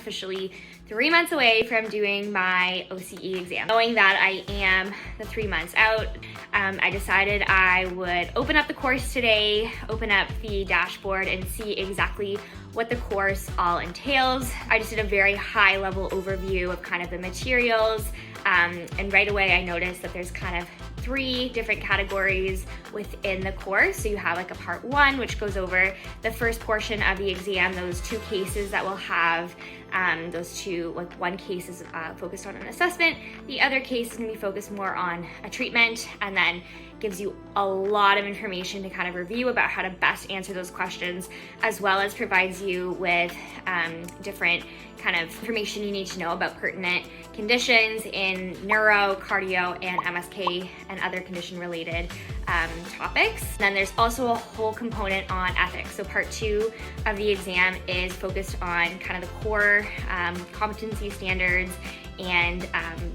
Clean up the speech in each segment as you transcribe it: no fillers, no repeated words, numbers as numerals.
officially 3 months away from doing my OCE exam. Knowing that I am the 3 months out, I decided I would open up the course today, open up the dashboard and see exactly what the course all entails. I just did a very high level overview of kind of the materials, and right away I noticed that there's kind of 3 different categories within the course. So you have like a part 1, which goes over the first portion of the exam, those 2 cases that we'll have. Those 2, like one case is focused on an assessment, the other case is gonna be focused more on a treatment, and then gives you a lot of information to kind of review about how to best answer those questions, as well as provides you with different kind of information you need to know about pertinent conditions in neuro, cardio, and MSK and other condition related topics. Then there's also a whole component on ethics. So part 2 of the exam is focused on kind of the core competency standards and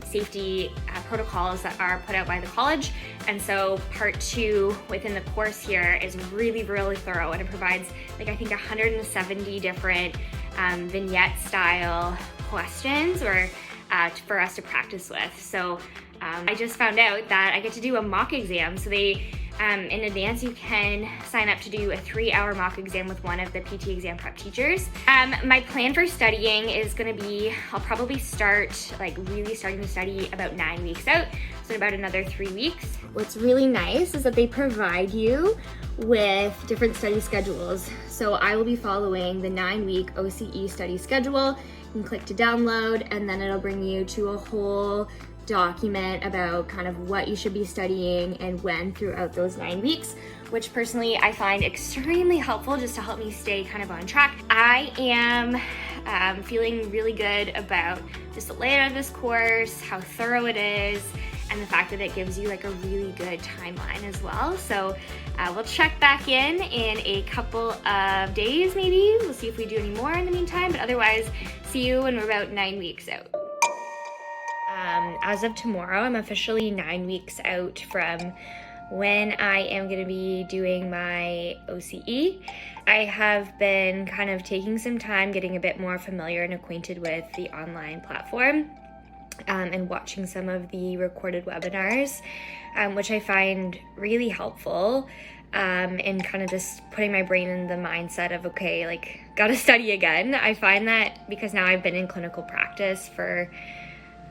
safety protocols that are put out by the college. And so part 2 within the course here is really, really thorough, and it provides like I think 170 different vignette style questions or for us to practice with. So I just found out that I get to do a mock exam. So they in advance you can sign up to do a 3-hour mock exam with one of the PT exam prep teachers. My plan for studying is going to be, I'll probably start like really starting to study about 9 weeks out, so in about another 3 weeks. What's really nice is that they provide you with different study schedules. So I will be following the 9-week OCE study schedule. You can click to download, and then it'll bring you to a whole document about kind of what you should be studying and when throughout those 9 weeks, which personally I find extremely helpful just to help me stay kind of on track. I am feeling really good about just the layout of this course, how thorough it is, and the fact that it gives you like a really good timeline as well. So we'll check back in a couple of days maybe. We'll see if we do any more in the meantime, but otherwise see you when we're about 9 weeks out. As of tomorrow, I'm officially 9 weeks out from when I am going to be doing my OCE. I have been kind of taking some time getting a bit more familiar and acquainted with the online platform, and watching some of the recorded webinars, which I find really helpful in kind of just putting my brain in the mindset of, okay, like, gotta study again. I find that because now I've been in clinical practice for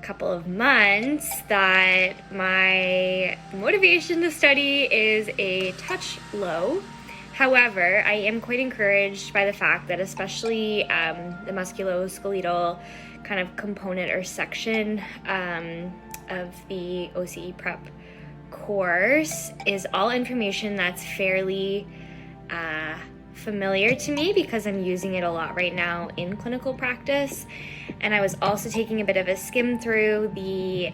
couple of months that my motivation to study is a touch low. However, I am quite encouraged by the fact that especially the musculoskeletal kind of component or section of the OCE prep course is all information that's fairly familiar to me because I'm using it a lot right now in clinical practice. And I was also taking a bit of a skim through the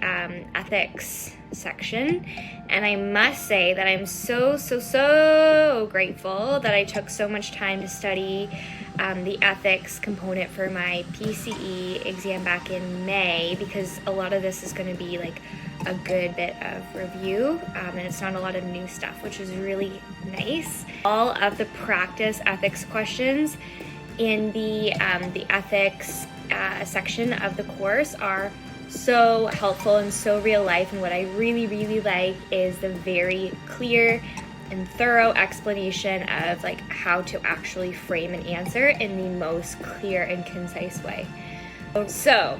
ethics section, and I must say that I'm so grateful that I took so much time to study the ethics component for my PCE exam back in May, because a lot of this is going to be like a good bit of review, and it's not a lot of new stuff, which is really nice. All of the practice ethics questions in the ethics section of the course are so helpful and so real life, and what I really like is the very clear and thorough explanation of like how to actually frame an answer in the most clear and concise way. So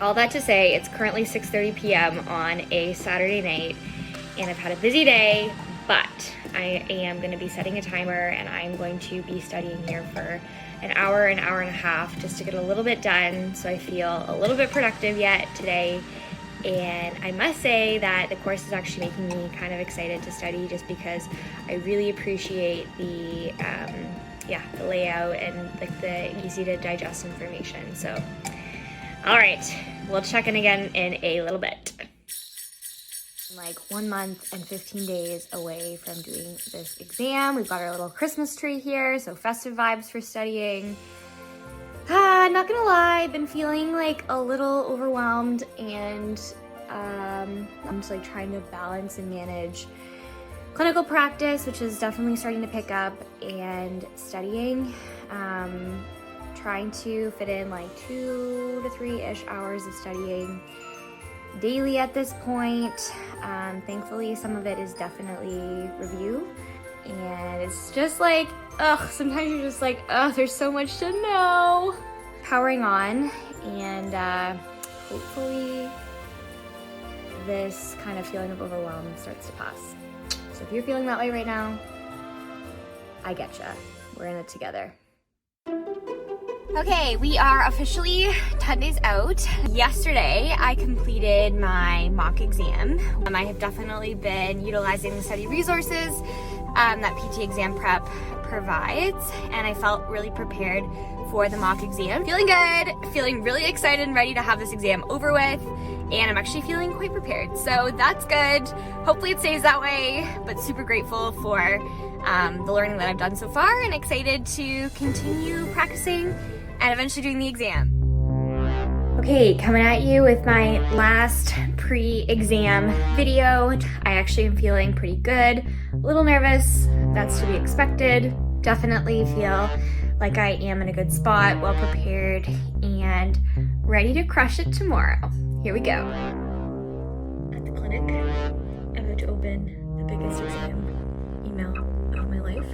all that to say, it's currently 6:30 p.m. on a Saturday night, and I've had a busy day, but I am going to be setting a timer, and I'm going to be studying here for an hour and a half just to get a little bit done, so I feel a little bit productive yet today. And I must say that the course is actually making me kind of excited to study, just because I really appreciate the layout and like the easy to digest information. So all right, we'll check in again in a little bit. Like 1 month and 15 days away from doing this exam. We've got our little Christmas tree here, so festive vibes for studying. Not gonna lie, I've been feeling like a little overwhelmed, and I'm just like trying to balance and manage clinical practice, which is definitely starting to pick up, and studying. trying to fit in like 2 to 3-ish hours of studying daily at this point. Thankfully, some of it is definitely review. And it's just like, sometimes you're just like, there's so much to know. Powering on, and hopefully this kind of feeling of overwhelm starts to pass. So if you're feeling that way right now, I getcha. We're in it together. Okay, we are officially 10 days out. Yesterday, I completed my mock exam. I have definitely been utilizing the study resources that PT Exam Prep provides, and I felt really prepared for the mock exam. Feeling good, feeling really excited and ready to have this exam over with, and I'm actually feeling quite prepared. So that's good. Hopefully it stays that way, but super grateful for the learning that I've done so far, and excited to continue practicing and eventually doing the exam. Okay, coming at you with my last pre-exam video. I actually am feeling pretty good, a little nervous, that's to be expected. Definitely feel like I am in a good spot, well prepared, and ready to crush it tomorrow. Here we go. At the clinic, I'm about to open the biggest exam email of my life.